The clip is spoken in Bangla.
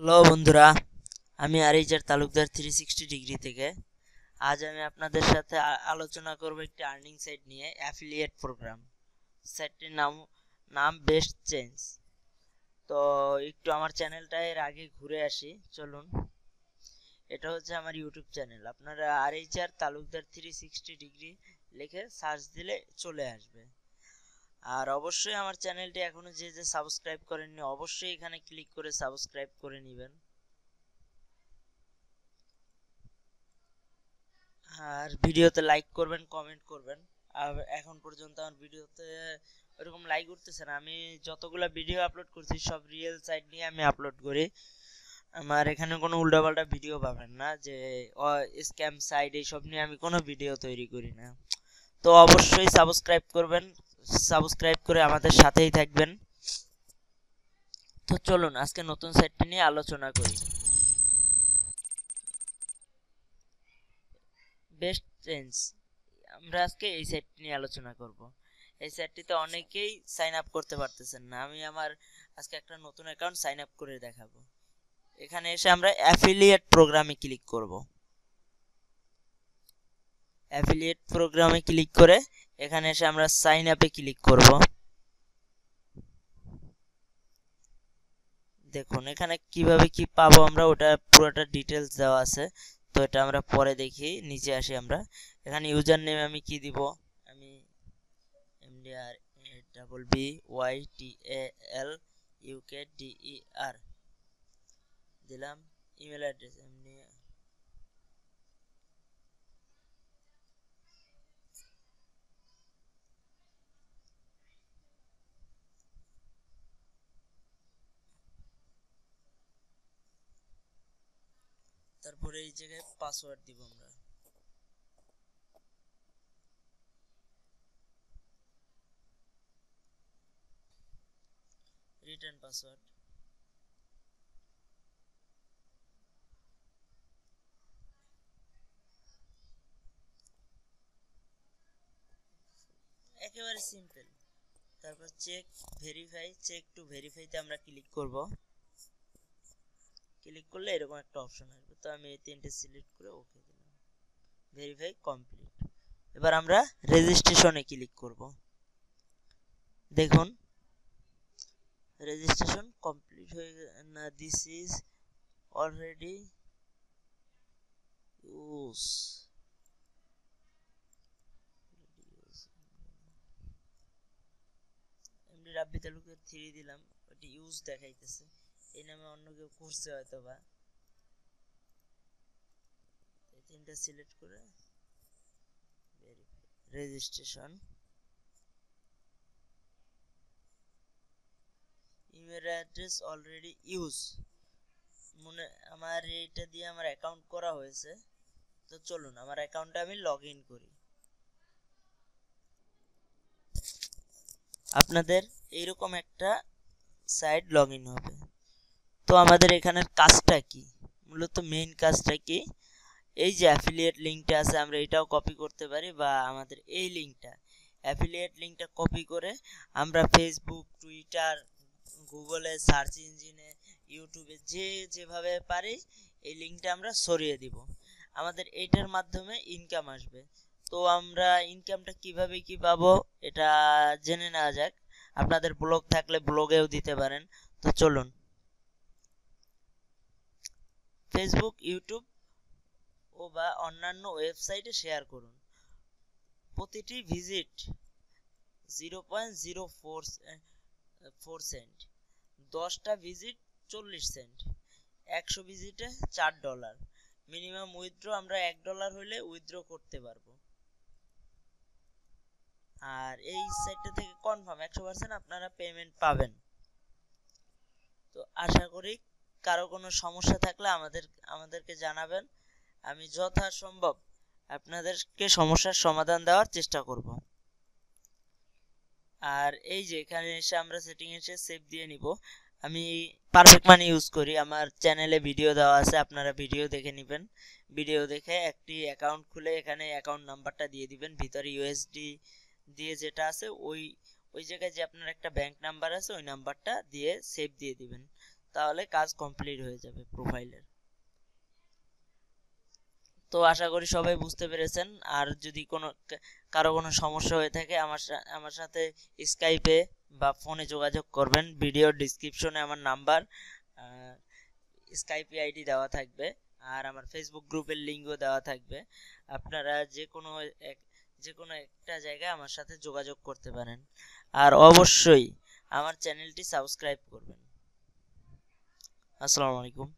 হ্যালো বন্ধুরা, আমি আরিজার তালুকদার 360 ডিগ্রি থেকে। আজ আমি আপনাদের সাথে আলোচনা করব একটি আর্নিং সাইট নিয়ে, অ্যাফিলিয়েট প্রোগ্রাম। সাইটটির নাম বেস্ট চেঞ্জ। তো একটু আমার চ্যানেলটা এর আগে ঘুরে আসি, চলুন। এটা হচ্ছে আমার ইউটিউব চ্যানেল। আপনারা আরিজার তালুকদার 360 ডিগ্রি লিখে সার্চ দিলে চলে আসবে। আর অবশ্যই আমার চ্যানেলটি এখনো যে সাবস্ক্রাইব করেননি, অবশ্যই এখানে ক্লিক করে সাবস্ক্রাইব করে নেবেন। আর ভিডিওতে লাইক করবেন, কমেন্ট করবেন। আর এখন পর্যন্ত আমার ভিডিওতে ওরকম লাইক উঠতেছে না। আমি যতগুলো ভিডিও আপলোড করছি সব রিয়েল সাইট নিয়ে আমি আপলোড করি। আমার এখানে কোনো উল্টাপাল্টা ভিডিও পাবেন না, যে স্ক্যাম সাইট এইসব নিয়ে আমি কোনো ভিডিও তৈরি করি না। তো অবশ্যই সাবস্ক্রাইব করবেন, সাবস্ক্রাইব করে আমাদের সাথেই থাকবেন। তো চলুন আজকে নতুন সাইটটি নিয়ে আলোচনা করি। বেস্ট চেঞ্জ, আমরা আজকে এই সাইটটি নিয়ে আলোচনা করব। এই সাইটটিতে অনেকেই সাইন আপ করতে পারতেছেন না। আমি আমার আজকে একটা নতুন অ্যাকাউন্ট সাইন আপ করে দেখাবো। এখানে এসে আমরা অ্যাফিলিয়েট প্রোগ্রামে ক্লিক করব। অ্যাফিলিয়েট প্রোগ্রামে ক্লিক করে এখানে এসে আমরা সাইন আপে ক্লিক করব। দেখুন এখানে কিভাবে কি পাবো আমরা, ওটা পুরোটা ডিটেলস দেওয়া আছে। তো এটা আমরা পরে দেখি। নিচে আসি আমরা। এখানে ইউজার নেম আমি কি দিব, আমি MDRABBYTALUKDER দিলাম। ইমেল অ্যাড্রেস এমনি তারপরে এই জায়গায় পাসওয়ার্ড দিব আমরা। Return password. একেবারে সিম্পল। তারপর চেক টু ভেরিফাইতে আমরা ক্লিক করব। ক্লিক করলে এরকম একটা অপশন আসবে। তো আমি এই তিনটে সিলেক্ট করে ওকে দিলাম। Verify complete. এবার আমরা রেজিস্ট্রেশনে ক্লিক করব। দেখুন রেজিস্ট্রেশন কমপ্লিট হয়ে না, this is already use. MD Rabbi তালুকের 3 দিলাম, ওটি ইউজ দেখাইতেছে। এই নামে অন্য কেউ করছে হয়তো বা। এই তিনটা সিলেক্ট করে registration, email address already use. মনে আমার এইটা দিয়ে আমার অ্যাকাউন্ট করা হয়েছে। তো চলুন আমার অ্যাকাউন্টে আমি লগ ইন করি। আপনাদের এইরকম একটা সাইট লগ ইন হবে। তো আমাদের এখানের কাজটা কি, মূলত মেইন কাজটা কি, এই যে অ্যাফিলিয়েট লিঙ্কটা আছে আমরা এটাও কপি করতে পারি, বা আমাদের এই লিঙ্কটা অ্যাফিলিয়েট লিঙ্কটা কপি করে আমরা ফেসবুক, টুইটার, গুগলে সার্চ ইঞ্জিনে, ইউটিউবে যেভাবে পারি এই লিঙ্কটা আমরা সরিয়ে দিব। আমাদের এইটার মাধ্যমে ইনকাম আসবে। তো আমরা ইনকামটা কিভাবে কি পাবো এটা জেনে নেওয়া যাক। আপনাদের ব্লগ থাকলে ব্লগেও দিতে পারেন। তো চলুন, ফেসবুক, ইউটিউব ও বা অন্যান্য ওয়েবসাইটে শেয়ার করুন। প্রতিটি ভিজিট 0.04 সেন্ট, 10টা ভিজিট 40 সেন্ট, 100 ভিজিটে $4। মিনিমাম উইথড্র আমরা $1 হলে উইথড্র করতে পারবো। আর এই সাইটটা থেকে কনফার্ম 100% আপনারা পেমেন্ট পাবেন। তো আশা করি কারো কোনো সমস্যা থাকলে আমাদেরকে জানাবেন। আমি যথাসম্ভব আপনাদেরকে সমস্যার সমাধান দেওয়ার চেষ্টা করব। আর এই যে এখানে এসে আমরা সেটিং এসে সেভ দিয়ে নিব। আমি পারফেক্ট মানি ইউজ করি, আমার চ্যানেলে ভিডিও দেওয়া আছে, আপনারা ভিডিও দেখে নেবেন। ভিডিও দেখে একটি অ্যাকাউন্ট খুলে এখানে অ্যাকাউন্ট নাম্বারটা দিয়ে দিবেন। ভিতরে ইউএসডি দিয়ে যেটা আছে ওই জায়গায় যে আপনার একটা ব্যাংক নাম্বার আছে ওই নাম্বারটা দিয়ে সেভ দিয়ে দিবেন। তাহলে কাজ কমপ্লিট হয়ে যাবে প্রোফাইলের। তো আশা করি সবাই বুঝতে পেরেছেন। আর যদি কারো কোনো সমস্যা হয়ে থাকে আমার সাথে স্কাইপে বা ফোনে যোগাযোগ করবেন। ভিডিও ডিসক্রিপশনে আমার নাম্বার, স্কাইপে আইডি দেওয়া থাকবে, আর আমার ফেসবুক গ্রুপের লিঙ্কও দেওয়া থাকবে। আপনারা যে কোনো একটা জায়গায় আমার সাথে যোগাযোগ করতে পারেন। আর অবশ্যই আমার চ্যানেলটি সাবস্ক্রাইব করবেন। আসসালামু আলাইকুম।